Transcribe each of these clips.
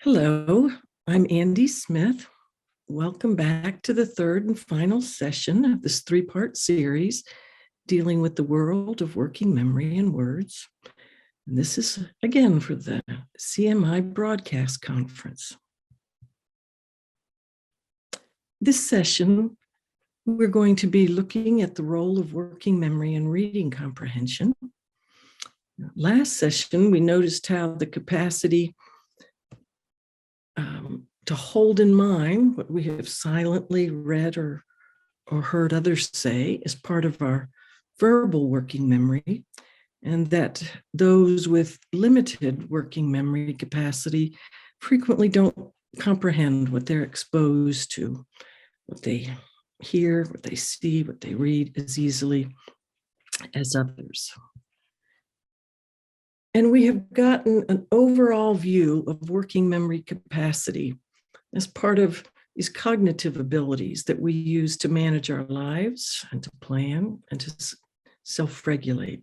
Hello, I'm Andy Smith. Welcome back to the third and final session of this three-part series dealing with the world of working memory and words. And this is again for the CMI Broadcast Conference. This session, we're going to be looking at the role of working memory and reading comprehension. Last session, we noticed how the capacity to hold in mind what we have silently read or heard others say is part of our verbal working memory, and that those with limited working memory capacity frequently don't comprehend what they're exposed to, what they hear, what they see, what they read as easily as others. And we have gotten an overall view of working memory capacity as part of these cognitive abilities that we use to manage our lives and to plan and to self-regulate.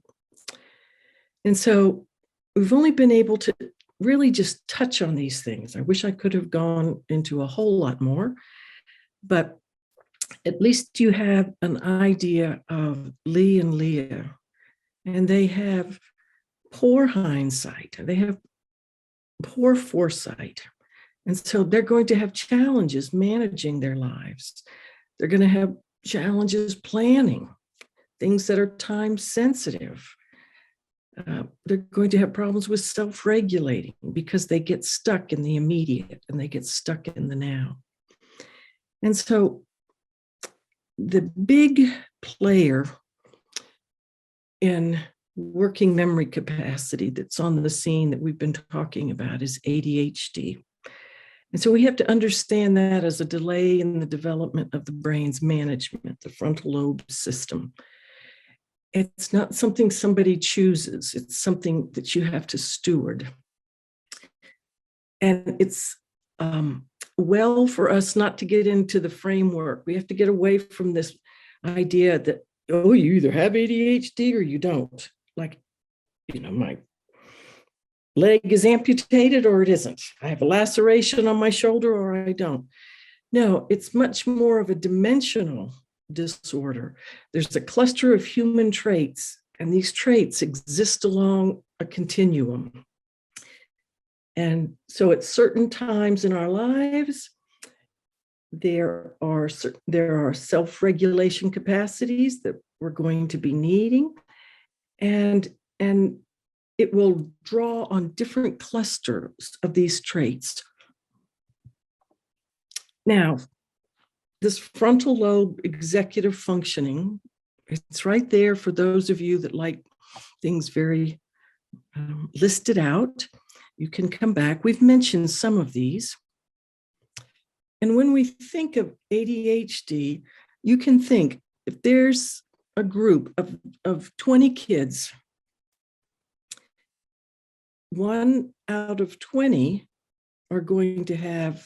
And so we've only been able to really just touch on these things. I wish I could have gone into a whole lot more, but at least you have an idea of Lee and Leah, and they have poor hindsight, they have poor foresight. And so they're going to have challenges managing their lives. They're going to have challenges planning, things that are time sensitive. They're going to have problems with self-regulating because they get stuck in the immediate and they get stuck in the now. And so the big player in working memory capacity that's on the scene that we've been talking about is ADHD. And so we have to understand that as a delay in the development of the brain's management, the frontal lobe system. It's not something somebody chooses. It's something that you have to steward. And it's well for us not to get into the framework. We have to get away from this idea that, oh, you either have ADHD or you don't. Like, my leg is amputated or it isn't. I have a laceration on my shoulder or I don't. No, it's much more of a dimensional disorder. There's a cluster of human traits, and these traits exist along a continuum. And so at certain times in our lives, there are self-regulation capacities that we're going to be needing, and it will draw on different clusters of these traits. Now, this frontal lobe executive functioning, it's right there for those of you that like things very listed out. You can come back. We've mentioned some of these. And when we think of ADHD, you can think if there's a group of 20 kids, 1 out of 20 are going to have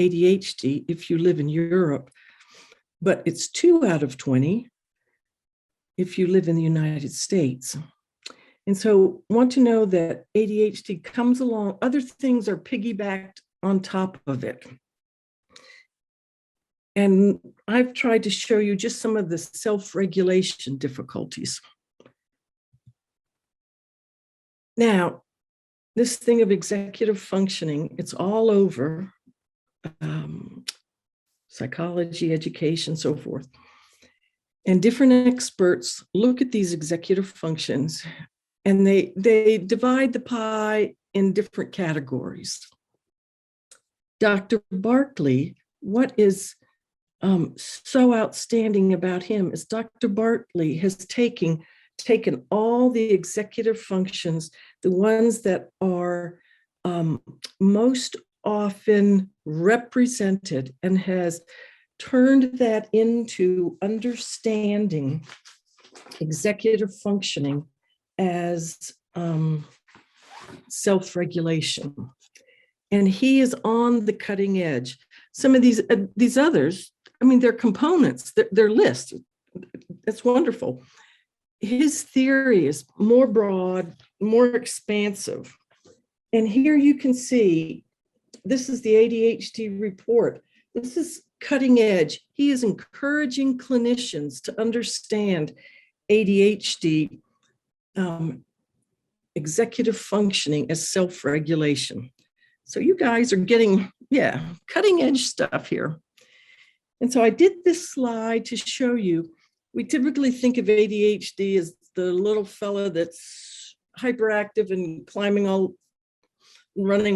ADHD if you live in Europe, but it's 2 out of 20 if you live in the United States. And so want to know that ADHD comes along, other things are piggybacked on top of it. And I've tried to show you just some of the self-regulation difficulties. Now, this thing of executive functioning, it's all over psychology, education, so forth. And different experts look at these executive functions and they divide the pie in different categories. Dr. Bartley, what is so outstanding about him is Dr. Bartley has taken all the executive functions, the ones that are most often represented, and has turned that into understanding executive functioning as self-regulation. And he is on the cutting edge. Some of these others, they're components, they're lists. That's wonderful. His theory is more broad, more expansive. And here you can see, this is the ADHD report. This is cutting edge. He is encouraging clinicians to understand ADHD executive functioning as self-regulation. So you guys are getting, cutting edge stuff here. And so I did this slide to show you, we typically think of ADHD as the little fella that's hyperactive and running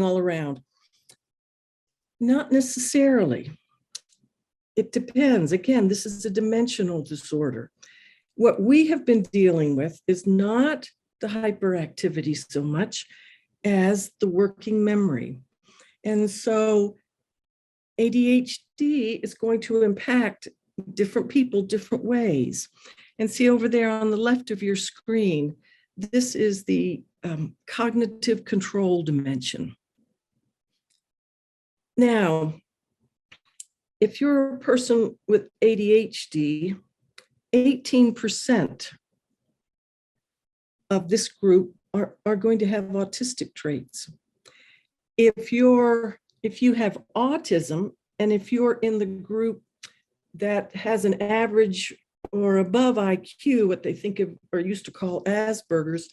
all around. Not necessarily. It depends. Again, this is a dimensional disorder. What we have been dealing with is not the hyperactivity so much as the working memory. And so ADHD is going to impact different people different ways. And see over there on the left of your screen, this is the cognitive control dimension. Now, if you're a person with ADHD, 18% of this group are going to have autistic traits. If you have autism, and if you're in the group that has an average or above IQ, what they think of or used to call Asperger's,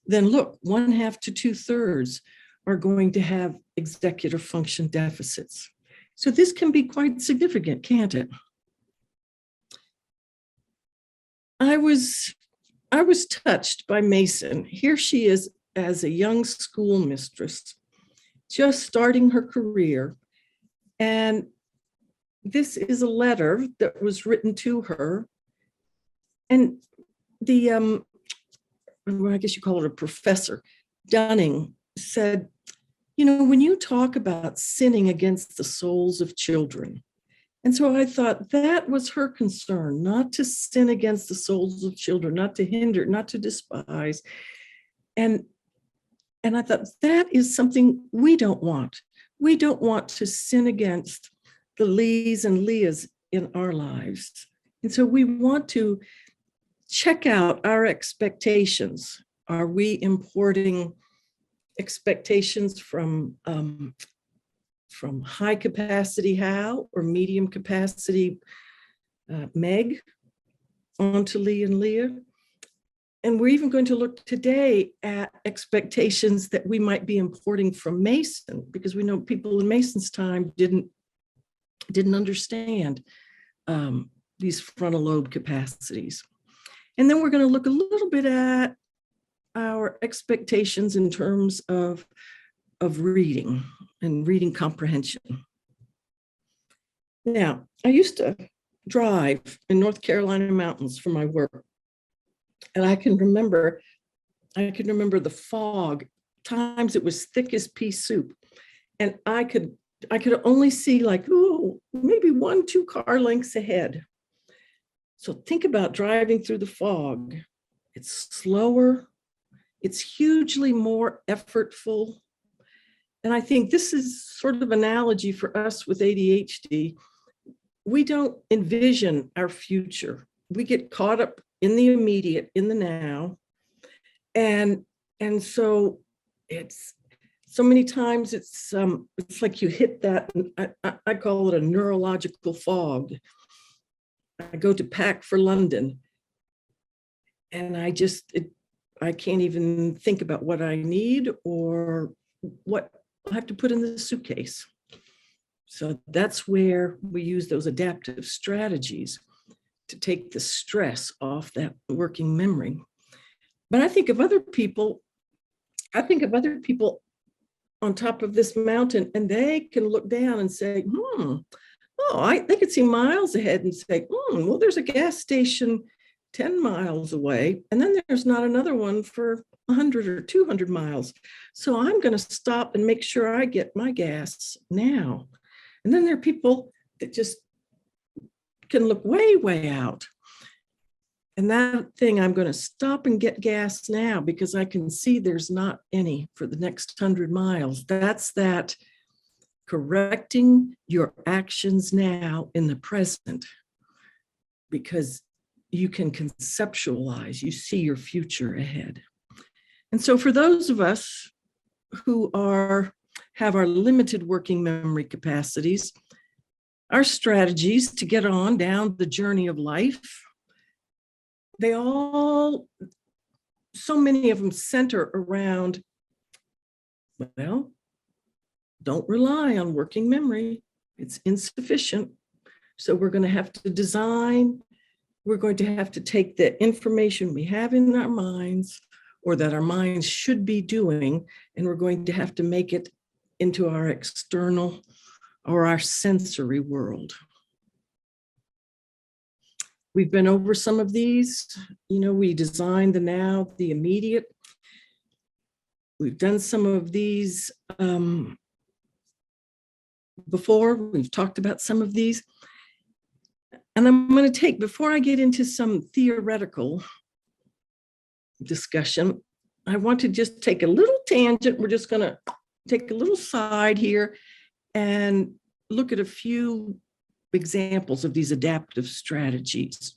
then look, 1/2 to 2/3 are going to have executive function deficits. So this can be quite significant, can't it? I was touched by Mason. Here she is as a young school mistress, just starting her career. And this is a letter that was written to her. And the, I guess you call it a professor, Dunning, said, you know, when you talk about sinning against the souls of children, and so I thought that was her concern, not to sin against the souls of children, not to hinder, not to despise. And I thought that is something we don't want. We don't want to sin against the Lees and Leahs in our lives. And so we want to check out our expectations. Are we importing expectations from high capacity Hal or medium capacity Meg onto Lee and Leah? And we're even going to look today at expectations that we might be importing from Mason, because we know people in Mason's time didn't understand these frontal lobe capacities. And then we're going to look a little bit at our expectations in terms of reading and reading comprehension. Now, I used to drive in North Carolina mountains for my work. And I can remember the fog, times it was thick as pea soup. And I could only see like, maybe 1-2 car lengths ahead. So think about driving through the fog. It's slower. It's hugely more effortful. And I think this is sort of analogy for us with ADHD. We don't envision our future. We get caught up in the immediate, in the now. And so it's so many times it's like you hit that, I call it a neurological fog. I go to pack for London and I can't even think about what I need or what I have to put in the suitcase. So that's where we use those adaptive strategies to take the stress off that working memory. But I think of other people on top of this mountain, and they can look down and say, they could see miles ahead and say, well, there's a gas station 10 miles away, and then there's not another one for 100 or 200 miles. So I'm going to stop and make sure I get my gas now. And then there are people that just can look way, way out. And that thing, I'm going to stop and get gas now because I can see there's not any for the next 100 miles. That's that correcting your actions now in the present, because you can conceptualize, you see your future ahead. And so for those of us who have our limited working memory capacities, our strategies to get on down the journey of life, so many of them center around, well, don't rely on working memory. It's insufficient. So we're going to have to we're going to have to take the information we have in our minds, or that our minds should be doing, and we're going to have to make it into our external or our sensory world. We've been over some of these. We designed the now, the immediate. We've done some of these before. We've talked about some of these. And I'm going to before I get into some theoretical discussion, I want to just take a little tangent. We're just going to take a little side here and look at a few examples of these adaptive strategies.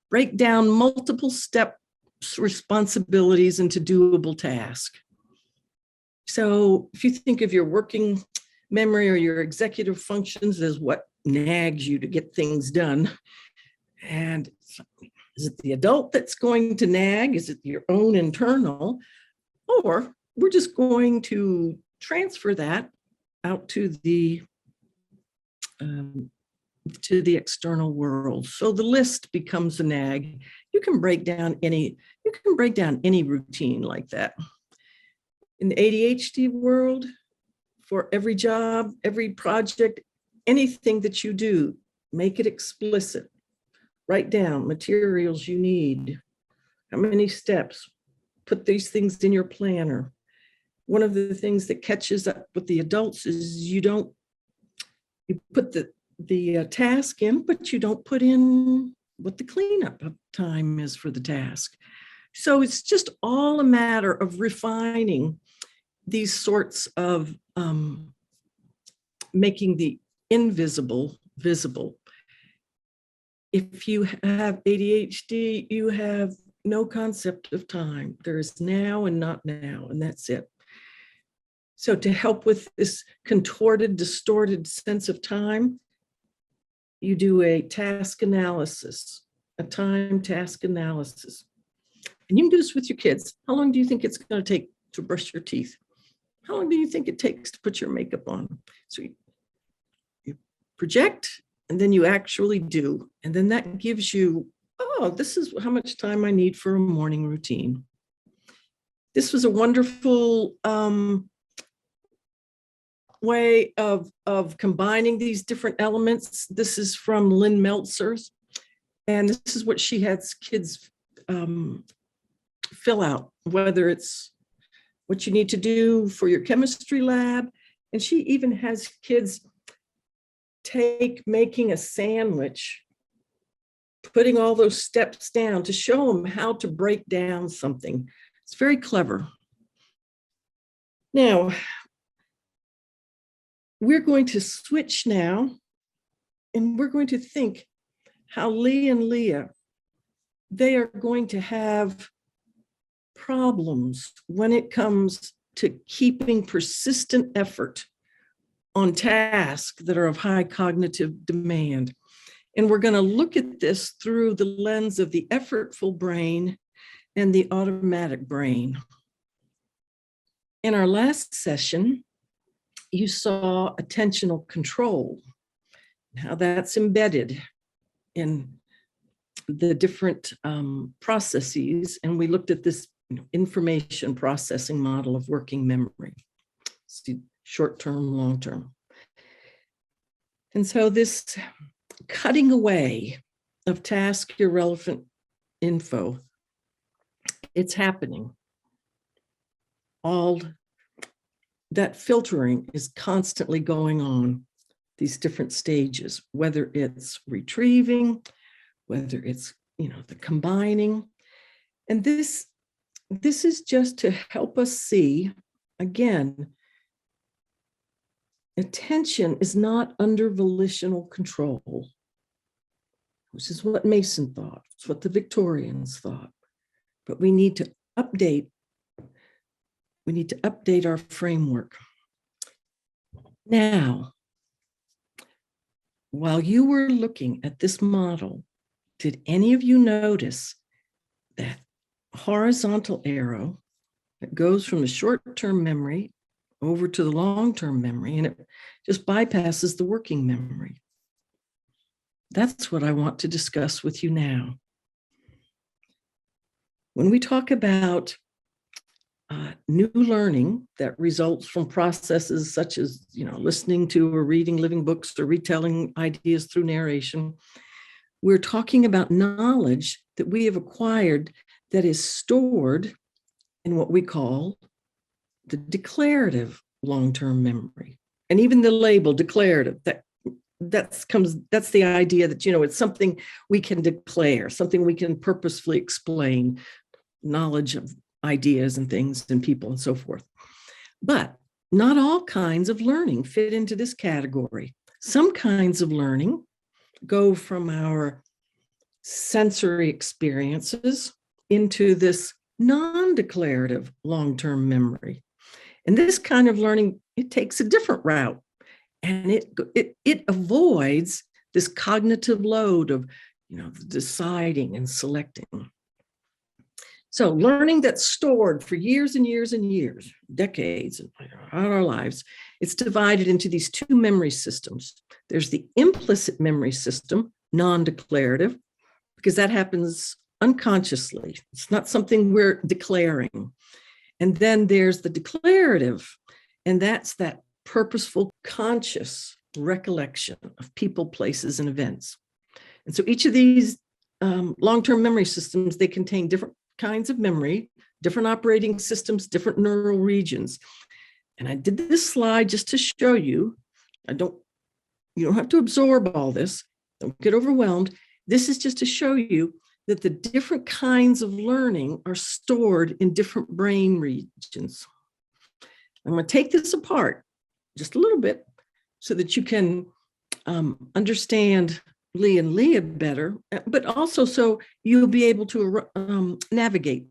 Break down multiple step responsibilities into doable tasks. So if you think of your working memory or your executive functions as what nags you to get things done, and is it the adult that's going to nag? Is it your own internal? Or we're just going to transfer that out to the external world. So the list becomes a nag. You can break down any routine like that. In the ADHD world, for every job, every project, anything that you do, make it explicit. Write down materials you need, how many steps, put these things in your planner. One of the things that catches up with the adults is you put the task in, but you don't put in what the cleanup time is for the task. So it's just all a matter of refining these sorts of making the invisible visible. If you have ADHD, you have no concept of time. There is now and not now, and that's it. So to help with this contorted, distorted sense of time, you do a task analysis, a time task analysis. And you can do this with your kids. How long do you think it's going to take to brush your teeth? How long do you think it takes to put your makeup on? So you project, and then you actually do. And then that gives you, oh, this is how much time I need for a morning routine. This was a wonderful way of combining these different elements. This is from Lynn Meltzer's, and this is what she has kids fill out, whether it's what you need to do for your chemistry lab. And she even has kids take making a sandwich, putting all those steps down to show them how to break down something. It's very clever. Now, we're going to switch now, and we're going to think how Lee and Leah, they are going to have problems when it comes to keeping persistent effort on tasks that are of high cognitive demand. And we're going to look at this through the lens of the effortful brain and the automatic brain. In our last session, you saw attentional control, how that's embedded in the different processes. And we looked at this information processing model of working memory, short-term, long-term. And so this cutting away of task irrelevant info, it's happening. All that filtering is constantly going on, these different stages, whether it's retrieving, whether it's, the combining. And this is just to help us see, again, attention is not under volitional control, which is what Mason thought, it's what the Victorians thought. But we need to update. We need to update our framework. Now, while you were looking at this model, did any of you notice that horizontal arrow that goes from the short-term memory over to the long-term memory, and it just bypasses the working memory? That's what I want to discuss with you now. When we talk about new learning that results from processes such as, listening to or reading living books or retelling ideas through narration, we're talking about knowledge that we have acquired that is stored in what we call the declarative long-term memory. And even the label declarative, that's the idea that, it's something we can declare, something we can purposefully explain, knowledge of ideas and things and people and so forth. But not all kinds of learning fit into this category. Some kinds of learning go from our sensory experiences into this non-declarative long-term memory. And this kind of learning, it takes a different route, and it avoids this cognitive load of, deciding and selecting. So learning that's stored for years and years and years, decades in our lives, it's divided into these two memory systems. There's the implicit memory system, non-declarative, because that happens unconsciously. It's not something we're declaring. And then there's the declarative, and that's that purposeful, conscious recollection of people, places, and events. And so each of these long-term memory systems, they contain different kinds of memory, different operating systems, different neural regions. And I did this slide just to show you, you don't have to absorb all this, don't get overwhelmed. This is just to show you that the different kinds of learning are stored in different brain regions. I'm going to take this apart just a little bit so that you can understand Lee and Leah better, but also so you'll be able to navigate.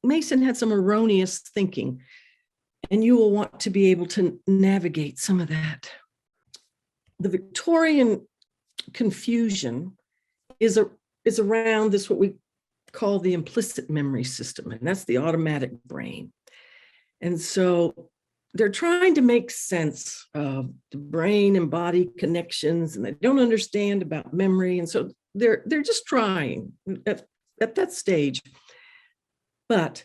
Mason had some erroneous thinking, and you will want to be able to navigate some of that. The Victorian confusion is around this, what we call the implicit memory system, and that's the automatic brain. And so they're trying to make sense of the brain and body connections, and they don't understand about memory. And so they're just trying at that stage. But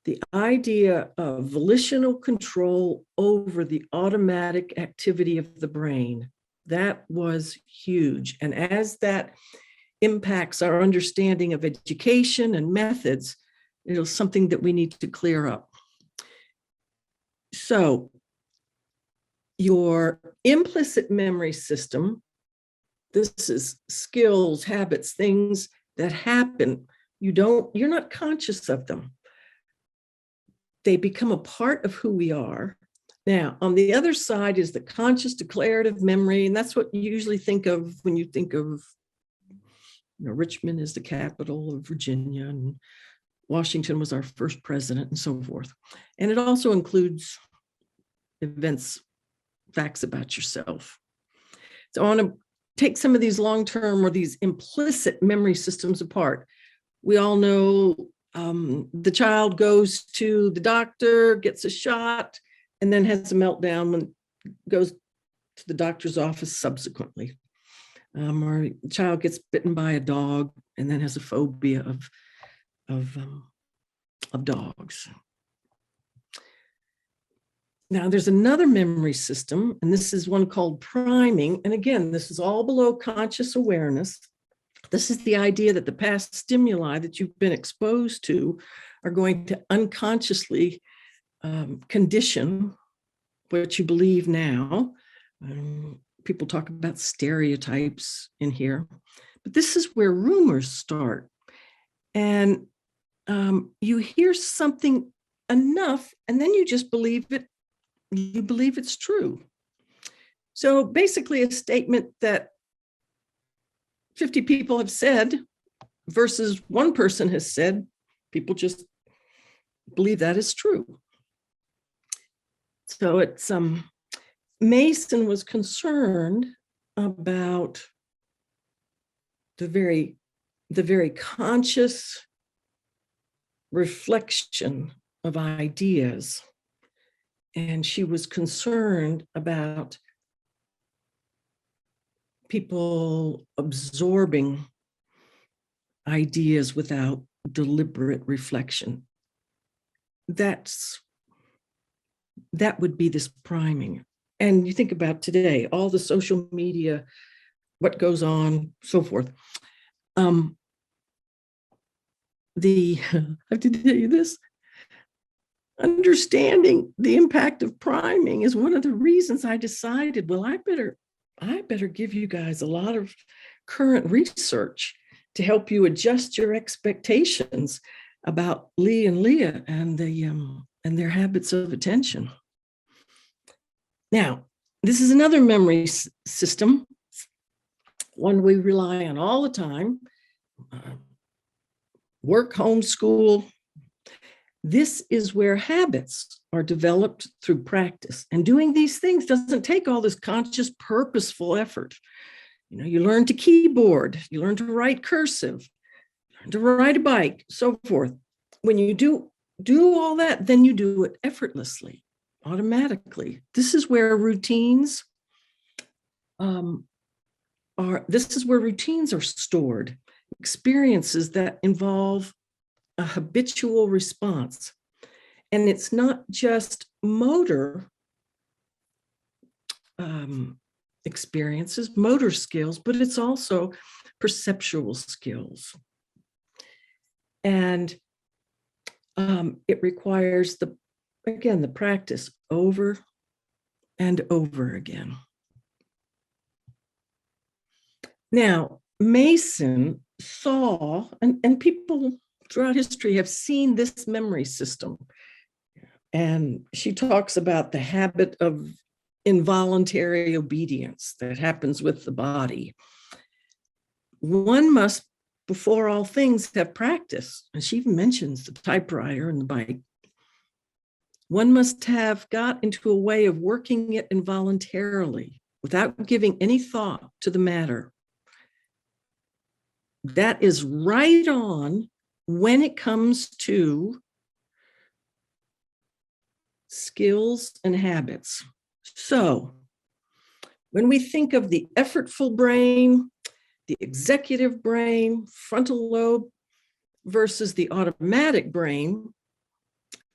the idea of volitional control over the automatic activity of the brain, that was huge. And as that impacts our understanding of education and methods, it was something that we need to clear up. So your implicit memory system, this is skills, habits, things that happen. You're not conscious of them. They become a part of who we are. Now, on the other side is the conscious declarative memory, and that's what you usually think of when you think of, Richmond is the capital of Virginia, and Washington was our first president, and so forth. And it also includes events, facts about yourself. So I want to take some of these long-term or these implicit memory systems apart. We all know the child goes to the doctor, gets a shot, and then has a meltdown when goes to the doctor's office subsequently. Or the child gets bitten by a dog and then has a phobia of dogs. Now, there's another memory system, and this is one called priming. And again, this is all below conscious awareness. This is the idea that the past stimuli that you've been exposed to are going to unconsciously condition what you believe now. People talk about stereotypes in here, but this is where rumors start. And you hear something enough, and then you just believe it. You believe it's true. So basically a statement that 50 people have said versus one person has said, people just believe that is true. So it's Mason was concerned about the very conscious reflection of ideas. And she was concerned about people absorbing ideas without deliberate reflection. That would be this priming. And you think about today, all the social media, what goes on, so forth. I have to tell you this, understanding the impact of priming is one of the reasons I decided, well, I better give you guys a lot of current research to help you adjust your expectations about Lee and Leah and their habits of attention. Now, this is another memory system, one we rely on all the time. Work, home, school. This is where habits are developed through practice. And doing these things doesn't take all this conscious, purposeful effort. You learn to keyboard, you learn to write cursive, learn to ride a bike, so forth. When you do all that, then you do it effortlessly, automatically. This is where routines are stored, experiences that involve a habitual response. And it's not just motor experiences, motor skills, but it's also perceptual skills. And it requires the practice over and over again. Now, Mason saw, and people throughout history have seen this memory system. And she talks about the habit of involuntary obedience that happens with the body. One must, before all things, have practice. And she even mentions the typewriter and the bike. One must have got into a way of working it involuntarily without giving any thought to the matter. That is right on when it comes to skills and habits. So when we think of the effortful brain, the executive brain, frontal lobe versus the automatic brain,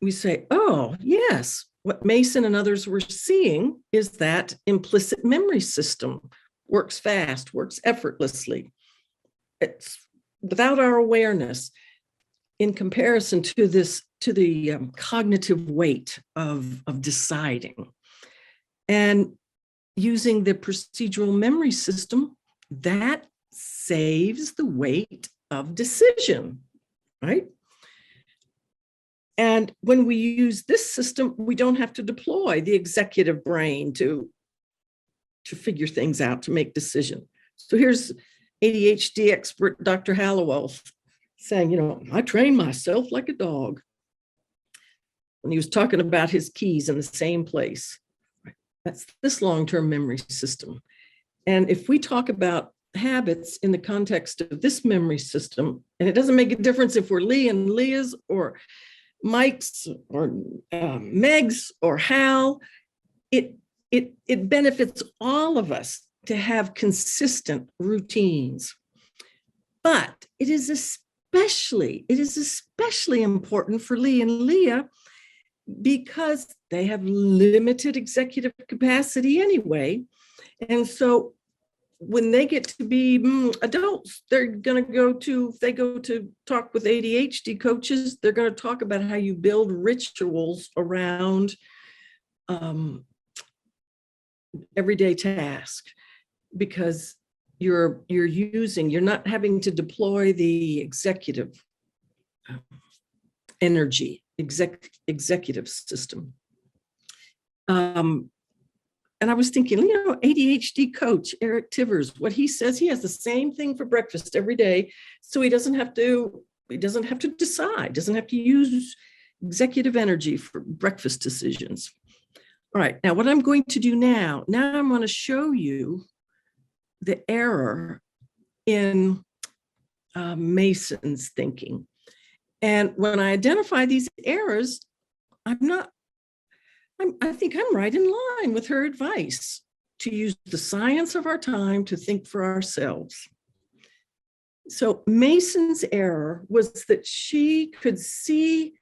we say, oh, yes, what Mason and others were seeing is that implicit memory system works fast, works effortlessly. It's without our awareness in comparison to the cognitive weight of deciding. And using the procedural memory system, that saves the weight of decision, right? And when we use this system, we don't have to deploy the executive brain to figure things out, to make decisions. So here's ADHD expert Dr. Hallowell saying, I train myself like a dog. When he was talking about his keys in the same place. That's this long-term memory system. And if we talk about habits in the context of this memory system, and it doesn't make a difference if we're Lee and Leah's or Mike's or Meg's or Hal, it benefits all of us to have consistent routines. But it is especially important for Lee and Leah because they have limited executive capacity anyway. And so when they get to be adults, they're going to if they go to talk with ADHD coaches, they're going to talk about how you build rituals around everyday tasks, because you're not having to deploy the executive energy, executive system. And I was thinking, ADHD coach Eric Tivers, what he says, he has the same thing for breakfast every day, so he doesn't have to decide, doesn't have to use executive energy for breakfast decisions. All right, now what I'm going to do now I'm going to show you the error in Mason's thinking. And when I identify these errors, I think I'm right in line with her advice to use the science of our time to think for ourselves. So Mason's error was that she could see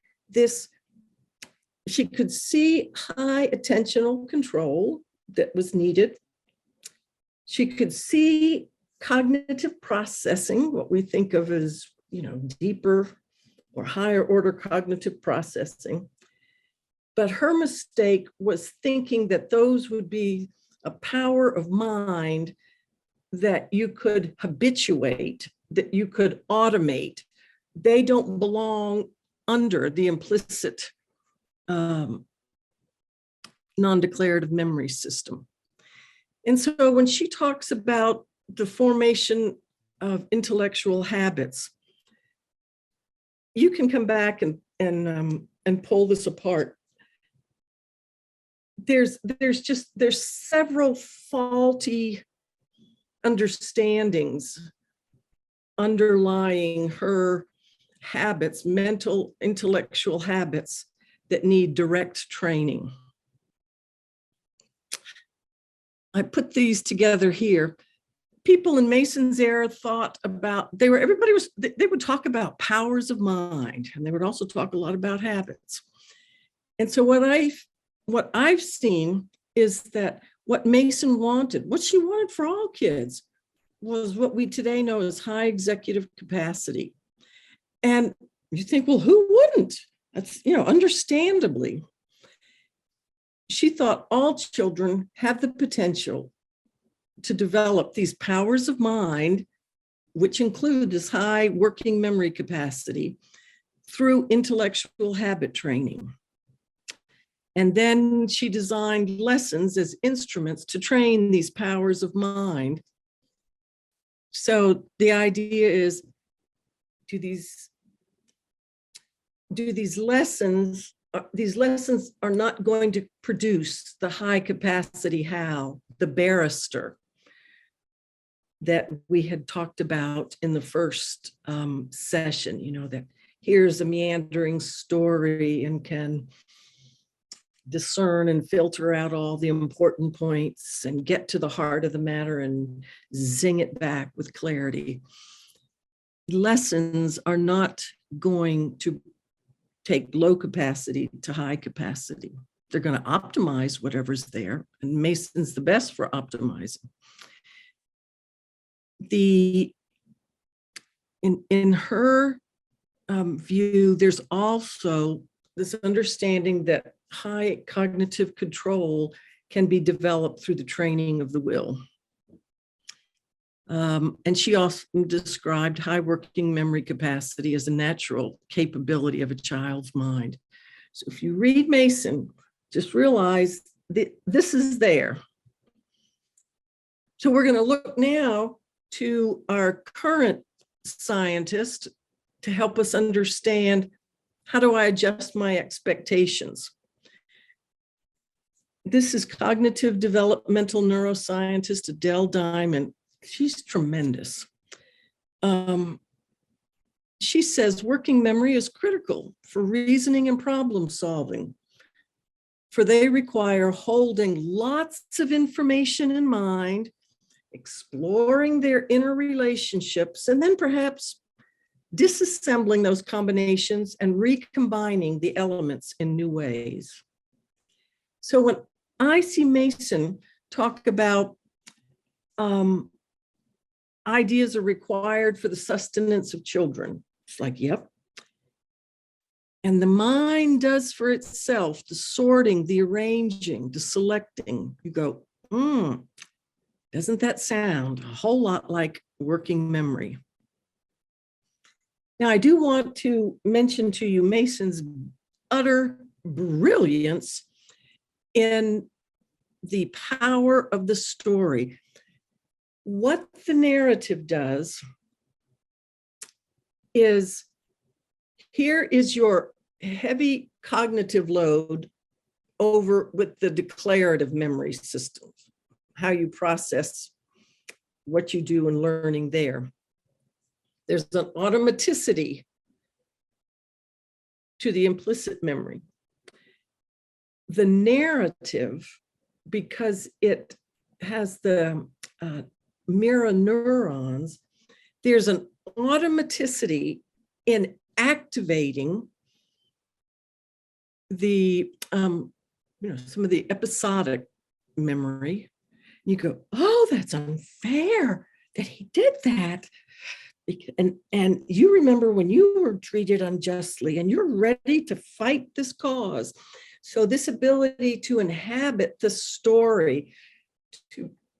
high attentional control that was needed. She could see cognitive processing, what we think of as, deeper or higher order cognitive processing. But her mistake was thinking that those would be a power of mind that you could habituate, that you could automate. They don't belong under the implicit non-declarative memory system. And so when she talks about the formation of intellectual habits, you can come back and pull this apart. There's several faulty understandings underlying her habits, mental, intellectual habits that need direct training. I put these together here. People in Mason's era thought about, they would talk about powers of mind, and they would also talk a lot about habits. And so what I've seen is that what Mason wanted, what she wanted for all kids, was what we today know as high executive capacity. And you think, well, who wouldn't? That's, understandably. She thought all children have the potential to develop these powers of mind, which include this high working memory capacity, through intellectual habit training. And then she designed lessons as instruments to train these powers of mind. So the idea is, do these lessons are not going to produce the high capacity Hal, the barrister that we had talked about in the first session, that here's a meandering story and can discern and filter out all the important points and get to the heart of the matter and zing it back with clarity. Lessons are not going to take low capacity to high capacity. They're going to optimize whatever's there, and Mason's the best for optimizing. In her view, there's also this understanding that high cognitive control can be developed through the training of the will. And she also described high working memory capacity as a natural capability of a child's mind. So if you read Mason, just realize that this is there. So we're going to look now to our current scientist to help us understand, how do I adjust my expectations? This is cognitive developmental neuroscientist Adele Diamond. She's tremendous. She says working memory is critical for reasoning and problem solving, for they require holding lots of information in mind, exploring their inner relationships, and then perhaps disassembling those combinations and recombining the elements in new ways. So when I see Mason talk about ideas are required for the sustenance of children, it's like, yep. And the mind does for itself the sorting, the arranging, the selecting. You go, doesn't that sound a whole lot like working memory? Now, I do want to mention to you Mason's utter brilliance in the power of the story. What the narrative does is, here is your heavy cognitive load over with the declarative memory system, how you process what you do in learning there. There's an automaticity to the implicit memory. The narrative, because it has the mirror neurons, there's an automaticity in activating the, some of the episodic memory. You go, oh, that's unfair that he did that. And you remember when you were treated unjustly and you're ready to fight this cause. So this ability to inhabit the story,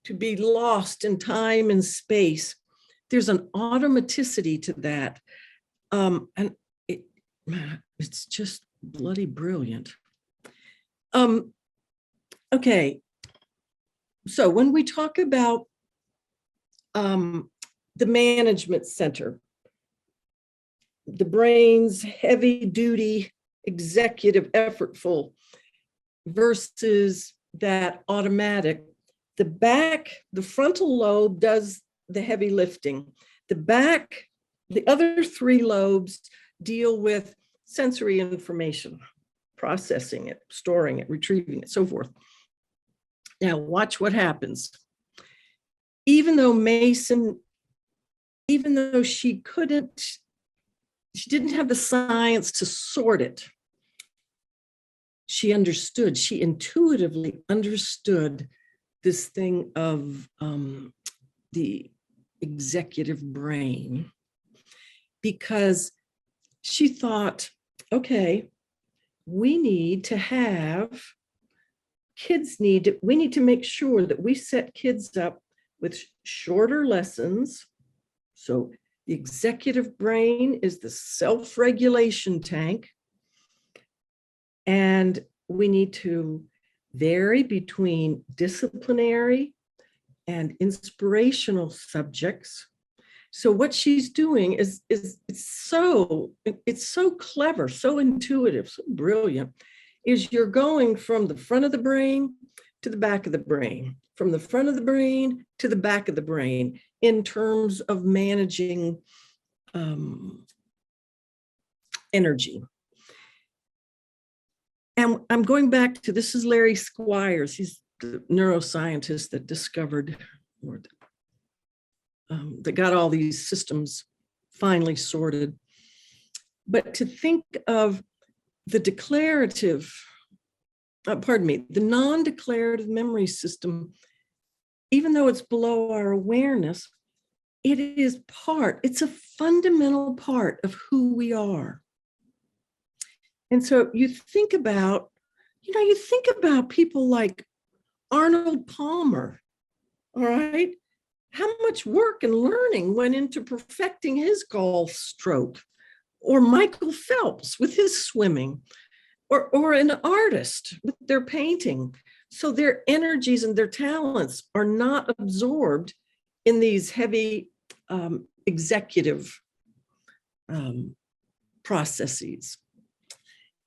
to be lost in time and space, there's an automaticity to that. And it's just bloody brilliant. Okay, so when we talk about the management center, the brain's heavy duty, executive, effortful versus that automatic, the frontal lobe does the heavy lifting. The other three lobes deal with sensory information, processing it, storing it, retrieving it, so forth. Now watch what happens. Even though she didn't have the science to sort it, she intuitively understood this thing of the executive brain, because she thought, okay, we need to make sure that we set kids up with shorter lessons. So the executive brain is the self-regulation tank. And we need to vary between disciplinary and inspirational subjects. So what she's doing is it's so clever, so intuitive, so brilliant, is you're going from the front of the brain to the back of the brain, from the front of the brain to the back of the brain in terms of managing energy. And I'm going back to, this is Larry Squires. He's the neuroscientist that discovered, or that got all these systems finally sorted. But to think of the the non-declarative memory system, even though it's below our awareness, it's a fundamental part of who we are. And so you think about people like Arnold Palmer, all right? How much work and learning went into perfecting his golf stroke, or Michael Phelps with his swimming, or an artist with their painting. So their energies and their talents are not absorbed in these heavy executive processes.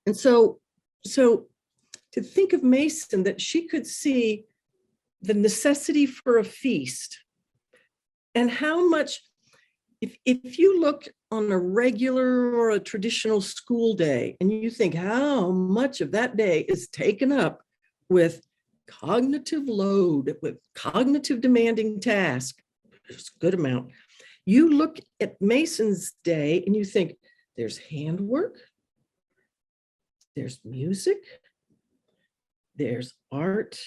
And so to think of Mason, that she could see the necessity for a feast, and how much, if you look on a regular or a traditional school day and you think how much of that day is taken up with cognitive load, with cognitive demanding task, there's a good amount. You look at Mason's day and you think there's handwork, there's music, there's art,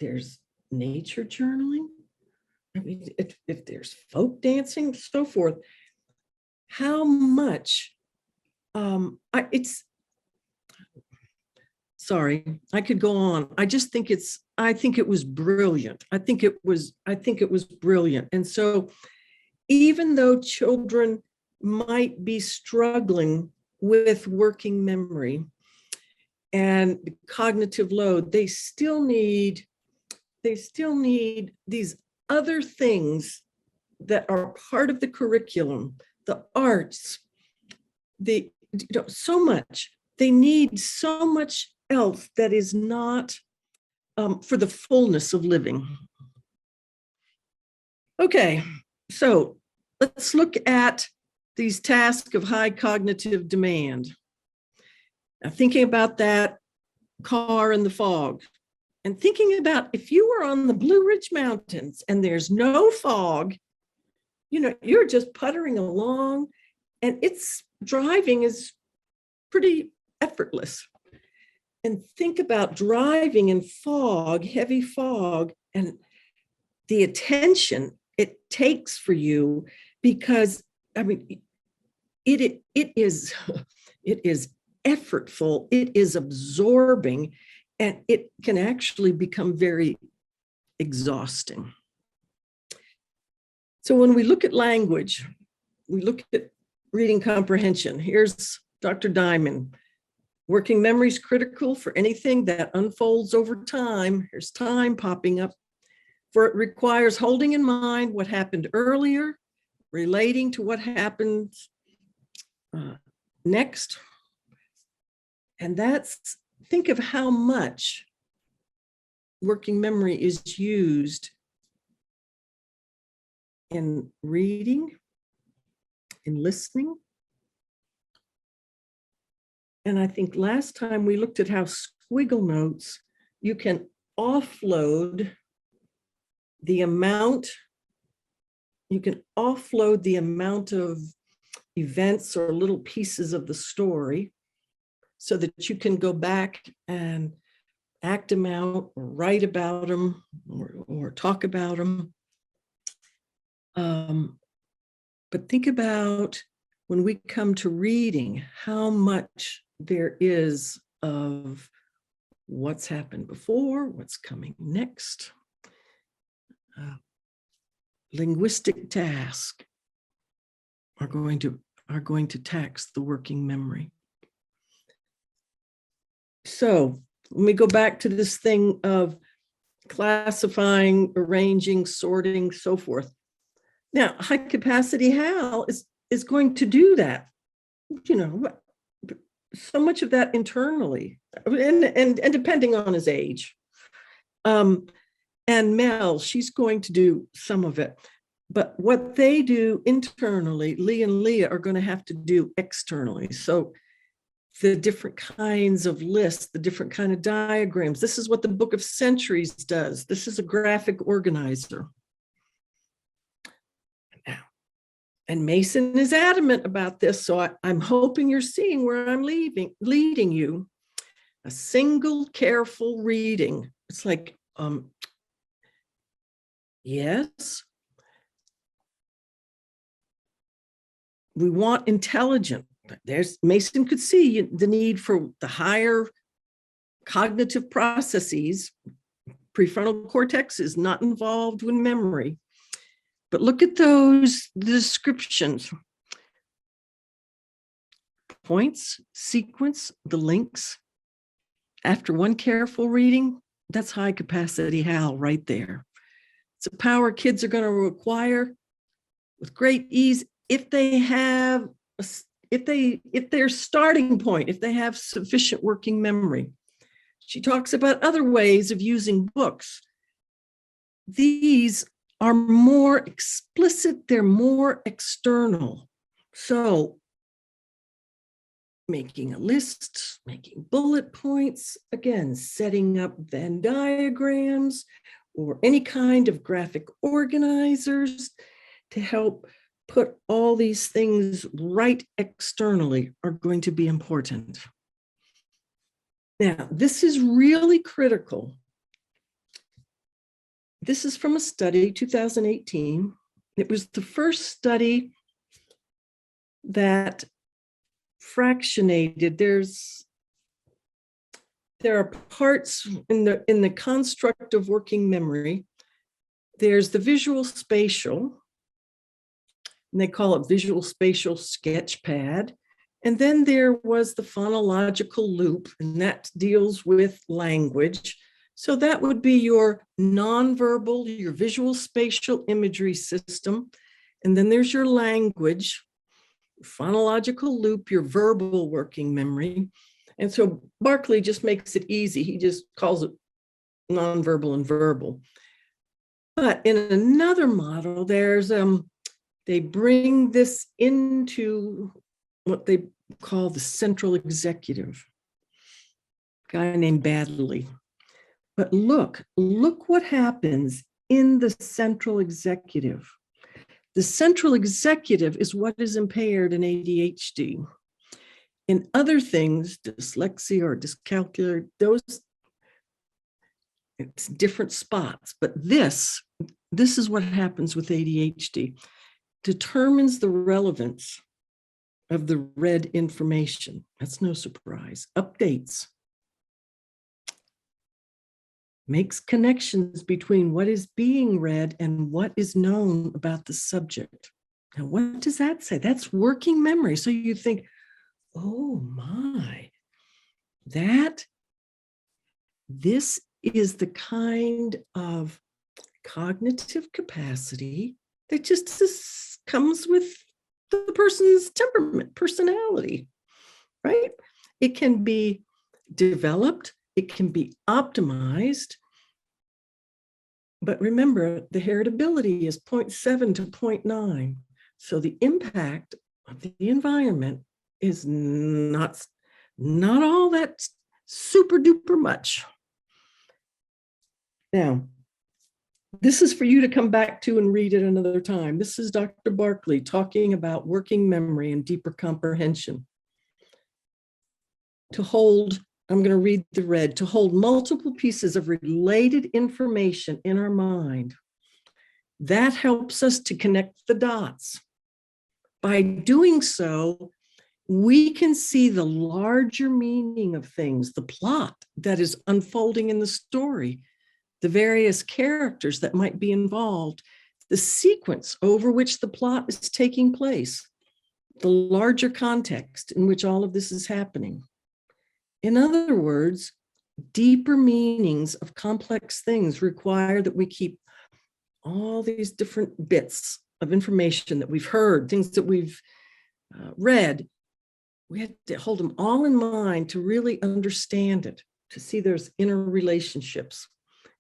there's nature journaling. I mean, if there's folk dancing, so forth, how much, sorry, I could go on. I think it was brilliant. I think it was brilliant. And so even though children might be struggling with working memory and cognitive load, they still need these other things that are part of the curriculum, the arts, so much they need so much else that is not for the fullness of living. Okay, so let's look at these tasks of high cognitive demand. Now, thinking about that car in the fog, and thinking about if you were on the Blue Ridge Mountains and there's no fog, you're just puttering along, and it's driving is pretty effortless. And think about driving in fog, heavy fog, and the attention it takes for you, because it is effortful, it is absorbing, and it can actually become very exhausting. So when we look at language, we look at reading comprehension. Here's Dr. Diamond. Working memory is critical for anything that unfolds over time. Here's time popping up. For it requires holding in mind what happened earlier, relating to what happened next. And think of how much working memory is used in reading, in listening. And I think last time we looked at how squiggle notes, you can offload the amount of events or little pieces of the story so that you can go back and act them out or write about them or talk about them. But think about when we come to reading, how much there is of what's happened before, what's coming next. Linguistic tasks are going to tax the working memory. So let me go back to this thing of classifying, arranging, sorting, so forth. Now, high capacity Hal is going to do that, so much of that internally, and depending on his age. And Mel, she's going to do some of it. But what they do internally, Lee and Leah are going to have to do externally. So the different kinds of lists, the different kind of diagrams. This is what the Book of Centuries does. This is a graphic organizer. And Mason is adamant about this, so I'm hoping you're seeing where I'm leading you. A single careful reading. It's like, yes, we want intelligent. Mason could see the need for the higher cognitive processes. Prefrontal cortex is not involved with memory. But look at those descriptions. Points, sequence, the links. After one careful reading, that's high capacity Hal right there. It's a power kids are going to acquire with great ease if they have, if their starting point, if they have sufficient working memory. She talks about other ways of using books. These are more explicit, they're more external. So making a list, making bullet points, again, setting up Venn diagrams or any kind of graphic organizers to help put all these things right externally are going to be important. Now, this is really critical. This is from a study, 2018. It was the first study that fractionated. There are parts in the construct of working memory. There's the visual spatial, and they call it visual spatial sketchpad. And then there was the phonological loop, and that deals with language. So that would be your nonverbal, your visual spatial imagery system. And then there's your language, phonological loop, your verbal working memory. And so Barkley just makes it easy. He just calls it nonverbal and verbal. But in another model, there's they bring this into what they call the central executive, a guy named Baddeley. But look what happens in the central executive. The central executive is what is impaired in ADHD. In other things, dyslexia or dyscalculia, those, it's different spots. But this is what happens with ADHD. Determines the relevance of the read information. That's no surprise. Updates. Makes connections between what is being read and what is known about the subject. Now, what does that say? That's working memory. So you think, oh my, this is the kind of cognitive capacity that just comes with the person's temperament, personality, right? It can be developed, it can be optimized. But remember, the heritability is 0.7 to 0.9. So the impact of the environment is not all that super duper much. Now, this is for you to come back to and read it another time. This is Dr. Barkley talking about working memory and deeper comprehension. To hold, I'm going to read the red, to hold multiple pieces of related information in our mind. That helps us to connect the dots. By doing so, we can see the larger meaning of things, the plot that is unfolding in the story, the various characters that might be involved, the sequence over which the plot is taking place, the larger context in which all of this is happening. In other words, deeper meanings of complex things require that we keep all these different bits of information that we've heard, things that we've read. We have to hold them all in mind to really understand it, to see there's inner relationships.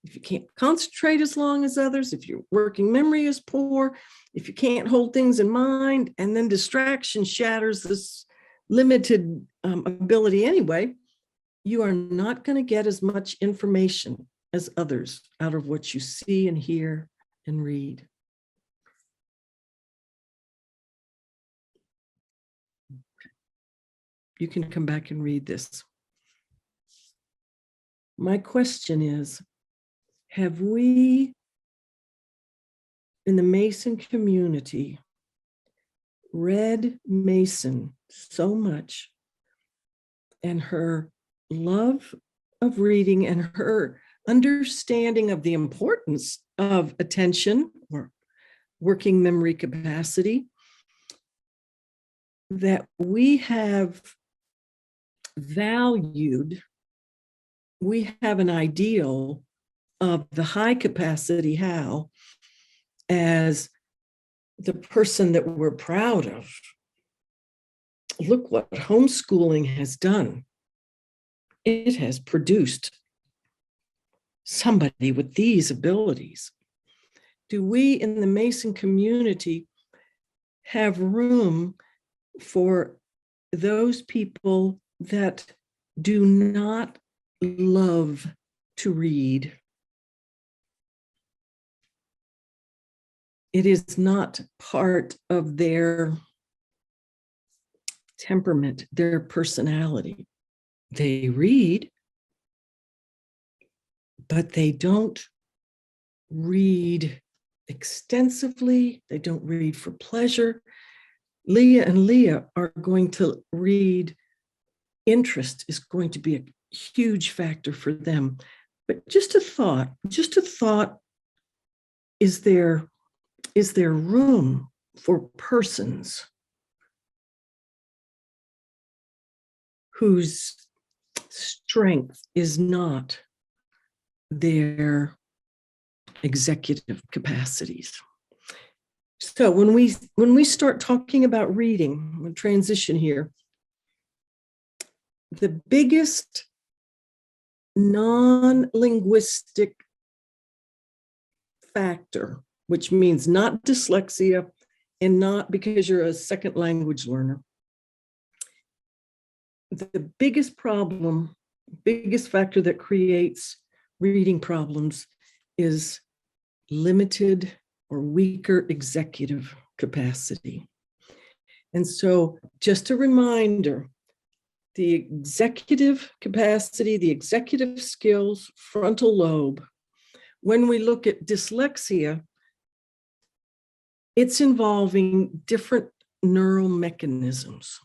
If you can't concentrate as long as others, if your working memory is poor, if you can't hold things in mind, and then distraction shatters this limited ability anyway, you are not going to get as much information as others out of what you see and hear and read. You can come back and read this. My question is, have we in the Mason community read Mason so much, and her love of reading and her understanding of the importance of attention or working memory capacity, that we have valued, we have an ideal of the high capacity Hal as the person that we're proud of. Look what homeschooling has done. It has produced somebody with these abilities. Do we in the Mason community have room for those people that do not love to read? It is not part of their temperament, their personality. They read, but they don't read extensively. They don't read for pleasure. Leah and Leah are going to read. Interest is going to be a huge factor for them. But just a thought, is there room for persons whose strength is not their executive capacities? So when we start talking about reading, I'm going to transition here. the biggest non-linguistic factor, which means not dyslexia and not because you're a second language learner. The biggest problem, biggest factor that creates reading problems is limited or weaker executive capacity. And so just a reminder, the executive capacity, the executive skills, frontal lobe, when we look at dyslexia, it's involving different neural mechanisms.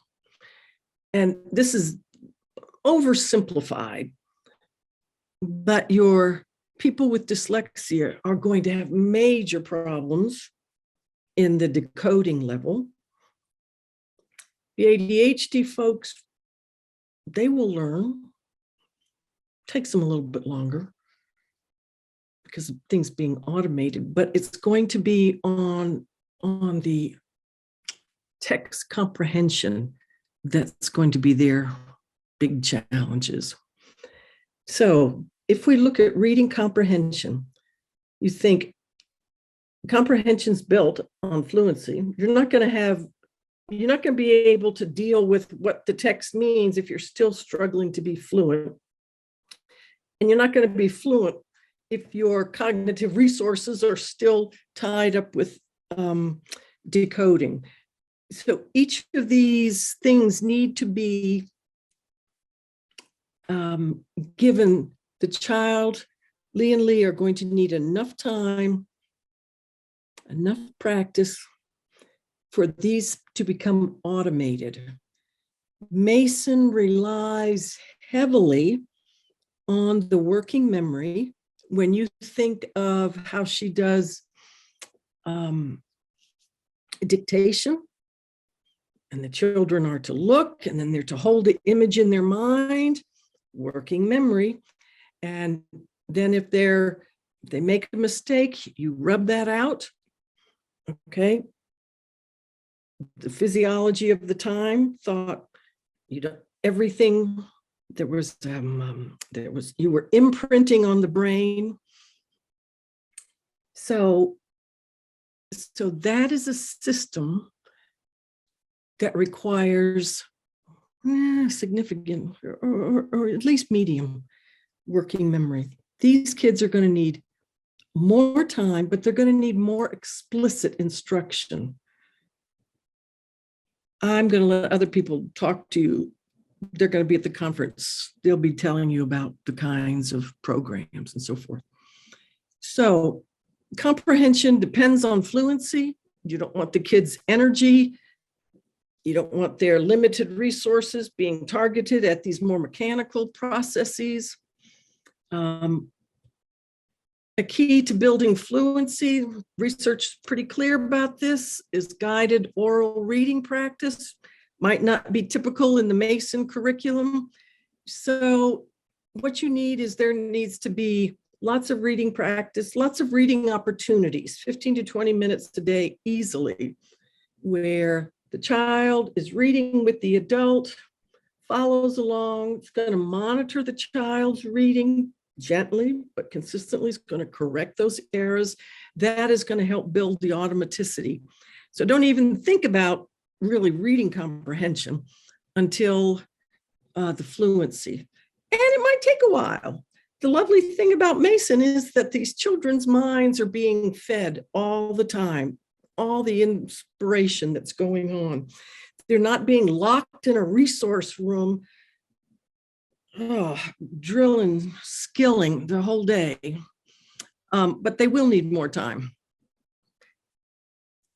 And this is oversimplified, but your people with dyslexia are going to have major problems in the decoding level. The ADHD folks, they will learn. Takes them a little bit longer because of things being automated, but it's going to be on the text comprehension that's going to be their big challenges. So if we look at reading comprehension, you think comprehension's built on fluency. You're not going to be able to deal with what the text means if you're still struggling to be fluent. And you're not going to be fluent if your cognitive resources are still tied up with decoding. So each of these things need to be given. The child, Lee and Lee, are going to need enough time, enough practice for these to become automated. Mason relies heavily on the working memory. When you think of how she does dictation, and the children are to look, and then they're to hold the image in their mind, working memory. And then if they make a mistake, you rub that out, okay? The physiology of the time thought, everything, you were imprinting on the brain. So that is a system that requires significant or at least medium working memory. These kids are going to need more time, but they're going to need more explicit instruction. I'm going to let other people talk to you. They're going to be at the conference. They'll be telling you about the kinds of programs and so forth. So comprehension depends on fluency. You don't want the kids' energy. You don't want their limited resources being targeted at these more mechanical processes. A key to building fluency, research is pretty clear about this, is guided oral reading practice. Might not be typical in the Mason curriculum. So what you need is there needs to be lots of reading practice, lots of reading opportunities, 15 to 20 minutes a day easily, where the child is reading with the adult, follows along, it's going to monitor the child's reading gently, but consistently. Is going to correct those errors. That is going to help build the automaticity. So don't even think about really reading comprehension until the fluency. And it might take a while. The lovely thing about Mason is that these children's minds are being fed all the time, all the inspiration that's going on. They're not being locked in a resource room, drilling, skilling the whole day, but they will need more time.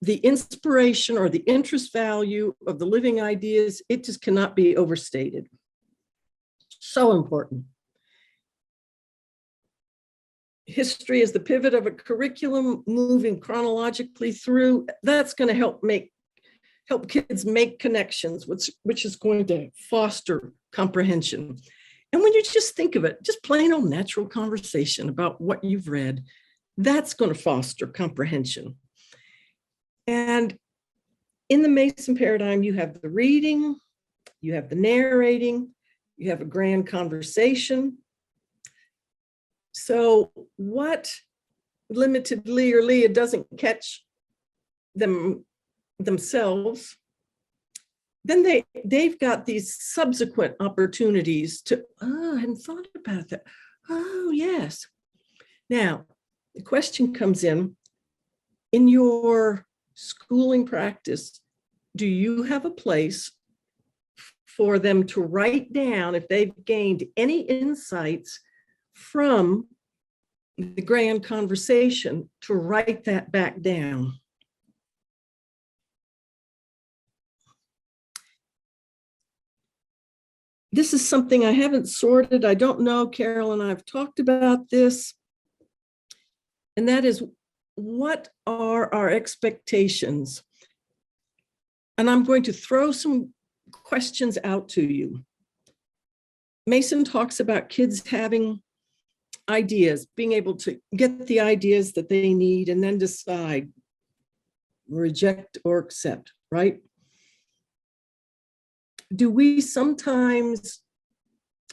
The inspiration or the interest value of the living ideas, it just cannot be overstated. So important. History is the pivot of a curriculum, moving chronologically through. That's going to help kids make connections, which is going to foster comprehension. And when you just think of it, just plain old natural conversation about what you've read, that's going to foster comprehension. And in the Mason paradigm, you have the reading, you have the narrating, You have a grand conversation. So what limited Lee or Leah doesn't catch themselves, then they've got these subsequent opportunities to, oh, I hadn't thought about that. Oh, yes. Now, the question comes in your schooling practice, do you have a place for them to write down if they've gained any insights from the grand conversation, to write that back down? This is something I haven't sorted. I don't know, Carol and I have talked about this. And that is, what are our expectations? And I'm going to throw some questions out to you. Mason talks about kids having ideas, being able to get the ideas that they need and then decide, reject or accept, right? Do we sometimes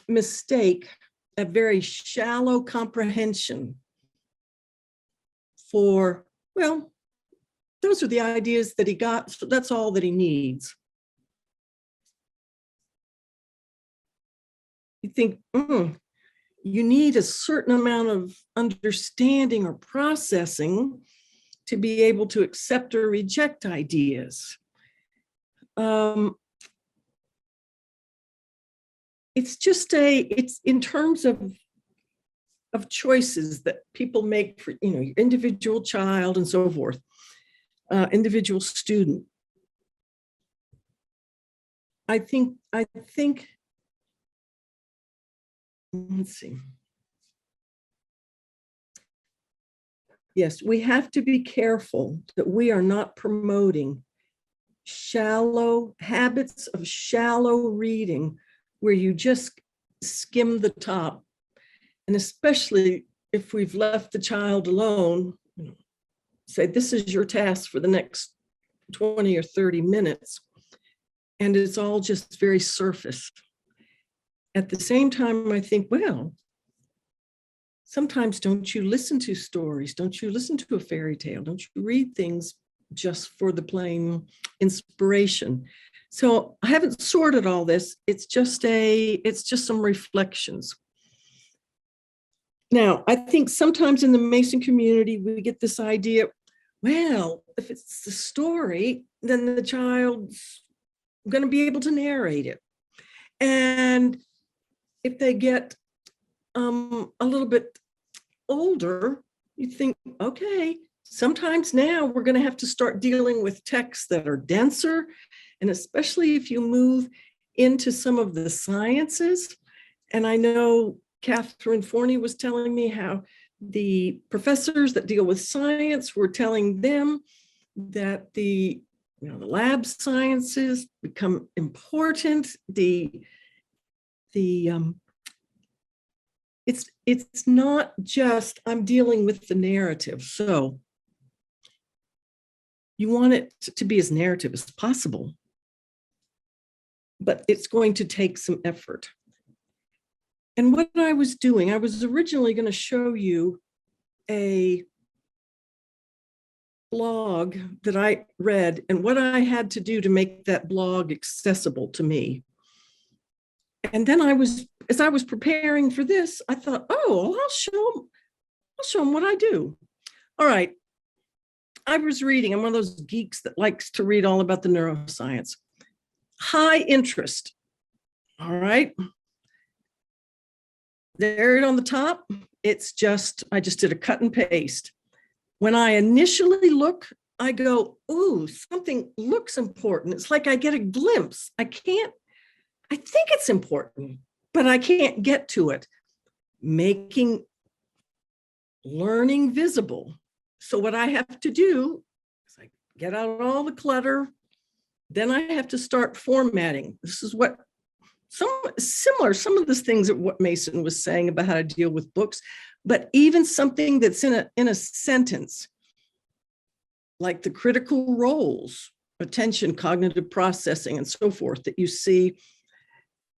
mistake a very shallow comprehension for, well, those are the ideas that he got, so that's all that he needs? You think, you need a certain amount of understanding or processing to be able to accept or reject ideas. It's just it's in terms of choices that people make for, your individual child and so forth, individual student. I think, let's see. Yes, we have to be careful that we are not promoting shallow habits of shallow reading, where you just skim the top. And especially if we've left the child alone, say, this is your task for the next 20 or 30 minutes. And it's all just very surface. At the same time, I think, well, sometimes don't you listen to stories? Don't you listen to a fairy tale? Don't you read things just for the plain inspiration? So I haven't sorted all this. It's just some reflections. Now, I think sometimes in the Mason community, we get this idea, well, if it's the story, then the child's going to be able to narrate it. And if they get a little bit older, you think, okay, sometimes now we're going to have to start dealing with texts that are denser. And especially if you move into some of the sciences. And I know Catherine Forney was telling me how the professors that deal with science were telling them that the lab sciences become important. It's not just I'm dealing with the narrative. So you want it to be as narrative as possible, but it's going to take some effort. And what I was doing, I was originally going to show you a blog that I read and what I had to do to make that blog accessible to me. And then as I was preparing for this, I thought, oh, I'll show them what I do. All right. I was reading, I'm one of those geeks that likes to read all about the neuroscience. High interest. All right. There on the top, I just did a cut and paste. When I initially look, I go, ooh, something looks important. It's like I get a glimpse. I think it's important, but I can't get to it. Making learning visible. So what I have to do is I get out all the clutter. Then I have to start formatting. This is what some of the things that what Mason was saying about how to deal with books, but even something that's in a sentence, like the critical roles, attention, cognitive processing, and so forth that you see.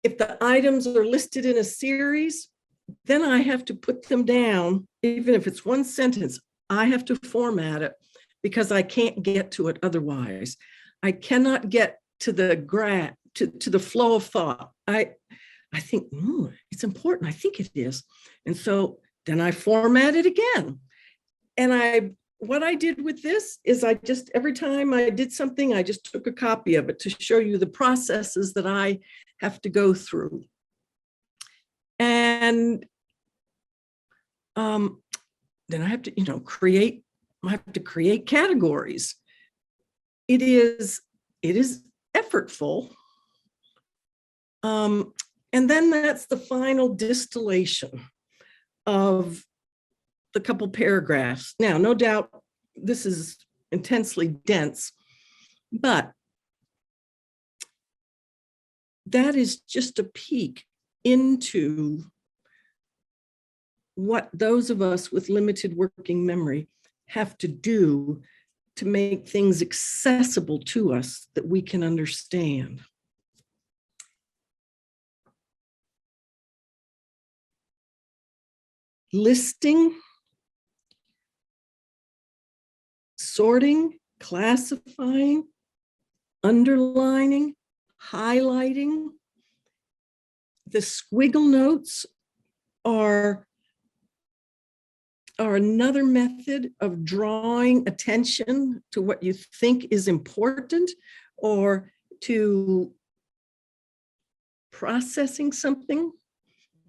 if the items are listed in a series, then I have to put them down, even if it's one sentence, I have to format it because I can't get to it otherwise. I cannot get to the to the flow of thought. I think, it's important. I think it is. And so then I format it again. And what I did with this is every time I did something, I just took a copy of it to show you the processes that I have to go through. And then I have to, create categories. It is effortful. And then that's the final distillation of the couple paragraphs. Now, no doubt this is intensely dense, but that is just a peek into what those of us with limited working memory have to do to make things accessible to us that we can understand. Listing, sorting, classifying, underlining, highlighting. The squiggle notes are another method of drawing attention to what you think is important or to processing something.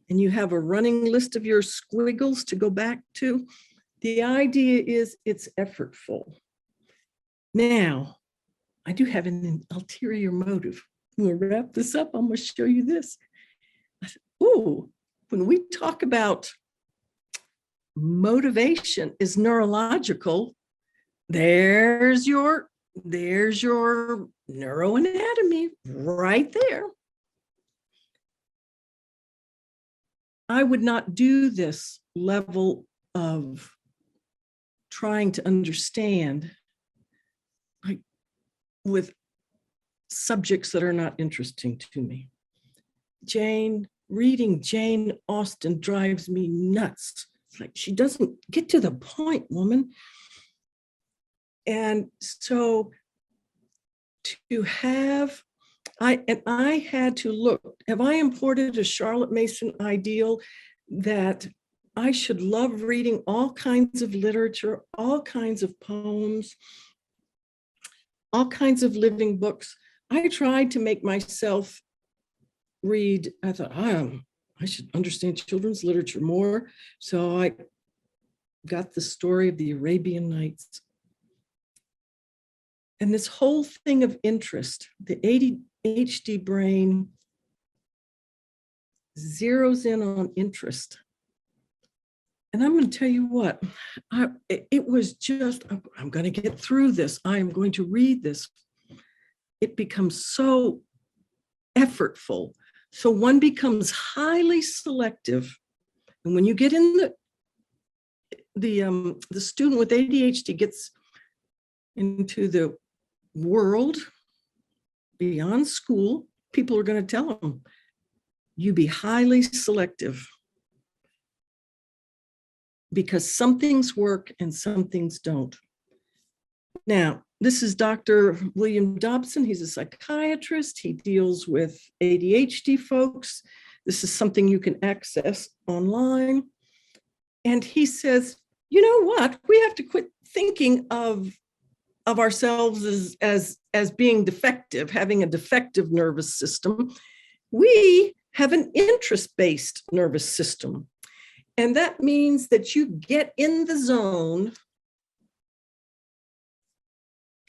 And you have a running list of your squiggles to go back to. The idea is it's effortful. Now, I do have an ulterior motive. We'll wrap this up. I'm going to show you this. When we talk about motivation is neurological, there's your neuroanatomy right there. I would not do this level of trying to understand with subjects that are not interesting to me. Reading Jane Austen drives me nuts. It's like she doesn't get to the point, woman. And so I had to look, have I imported a Charlotte Mason ideal that I should love reading all kinds of literature, all kinds of poems, all kinds of living books? I tried to make myself read. I thought, I should understand children's literature more. So I got the story of the Arabian Nights. And this whole thing of interest, the ADHD brain zeroes in on interest. And I'm going to tell you what, it was just, I'm going to get through this. I am going to read this. It becomes so effortful. So one becomes highly selective. And when you get in the student with ADHD gets into the world beyond school, people are going to tell them, you be highly selective because some things work and some things don't. Now, this is Dr. William Dobson. He's a psychiatrist. He deals with ADHD folks. This is something you can access online. And he says, you know what? We have to quit thinking of ourselves as being defective, having a defective nervous system. We have an interest-based nervous system. And that means that you get in the zone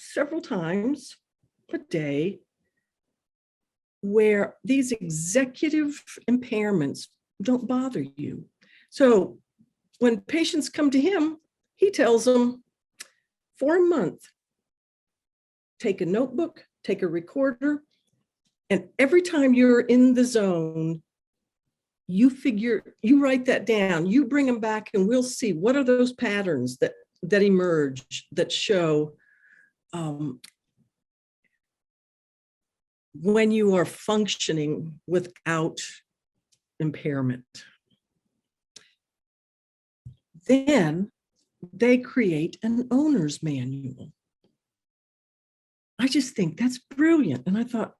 several times a day where these executive impairments don't bother you. So when patients come to him, he tells them, for a month, take a notebook, take a recorder, and every time you're in the zone, you write that down, you bring them back, and we'll see what are those patterns that emerge that show when you are functioning without impairment. Then they create an owner's manual. I just think that's brilliant. And I thought,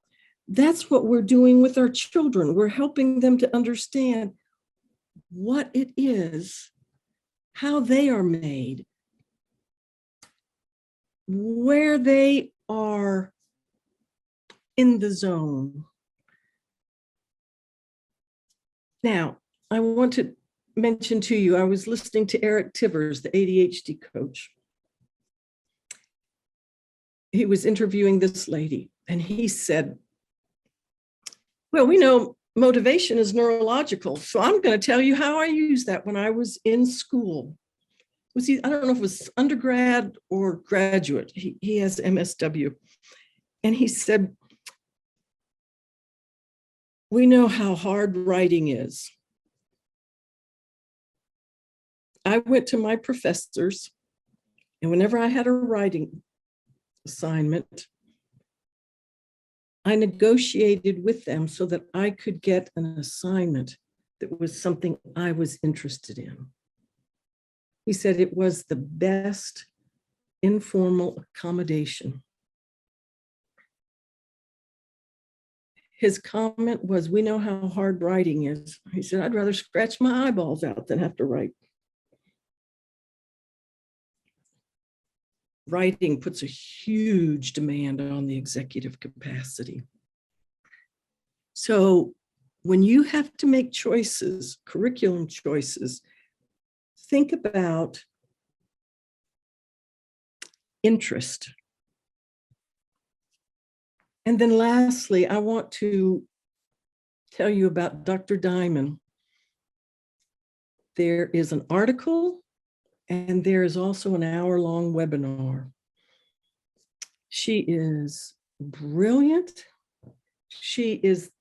that's what we're doing with our children. We're helping them to understand what it is, how they are made, where they are in the zone. Now, I want to mention to you, I was listening to Eric Tivers, the ADHD coach. He was interviewing this lady, and he said, well, we know motivation is neurological, so I'm going to tell you how I used that when I was in school. I don't know if it was undergrad or graduate. He has MSW. And he said, we know how hard writing is. I went to my professors, and whenever I had a writing assignment, I negotiated with them so that I could get an assignment that was something I was interested in. He said it was the best informal accommodation. His comment was, we know how hard writing is. He said, I'd rather scratch my eyeballs out than have to write. Writing puts a huge demand on the executive capacity. So when you have to make choices, curriculum choices, think about interest. And then lastly, I want to tell you about Dr. Diamond. There is an article, and there is also an hour-long webinar. She is brilliant. She is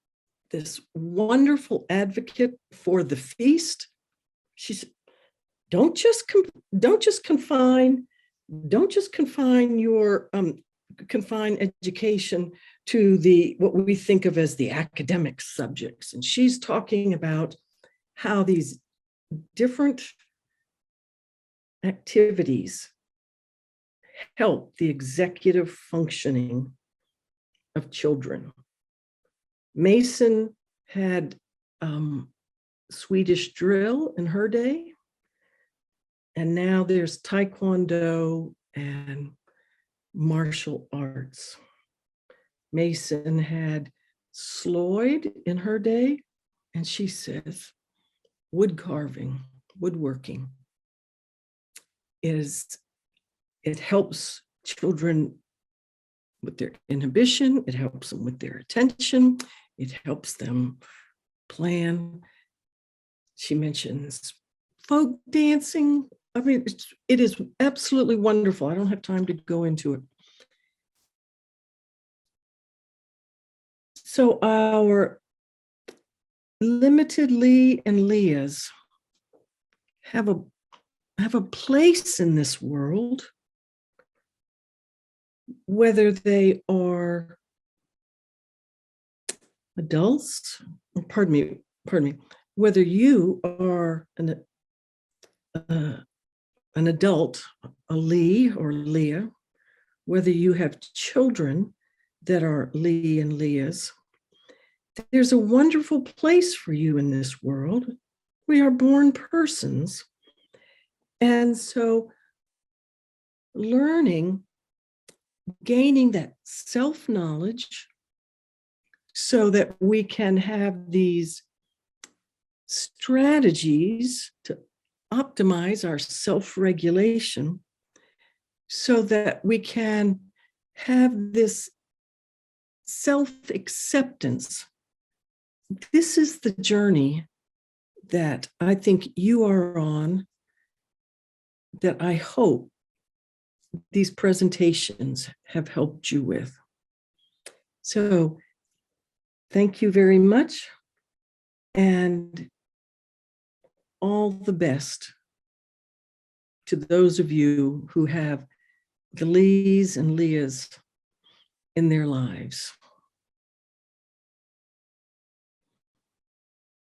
this wonderful advocate for the feast. She's don't just confine your confine education to what we think of as the academic subjects. And she's talking about how these different activities help the executive functioning of children. Mason had Swedish drill in her day, and now there's Taekwondo and martial arts. Mason had Sloyd in her day, and she says wood carving, woodworking it helps children with their inhibition, it helps them with their attention, it helps them plan. She mentions folk dancing. I mean, it is absolutely wonderful. I don't have time to go into it. So our limited Lee and Leahs have a place in this world, whether they are adults, pardon me, whether you are an adult, a Lee or Leah, whether you have children that are Lee and Leahs, there's a wonderful place for you in this world. We are born persons. And so learning, gaining that self-knowledge so that we can have these strategies to optimize our self-regulation so that we can have this self-acceptance. This is the journey that I think you are on, that I hope these presentations have helped you with. So thank you very much, and all the best to those of you who have the Lees and Leahs in their lives.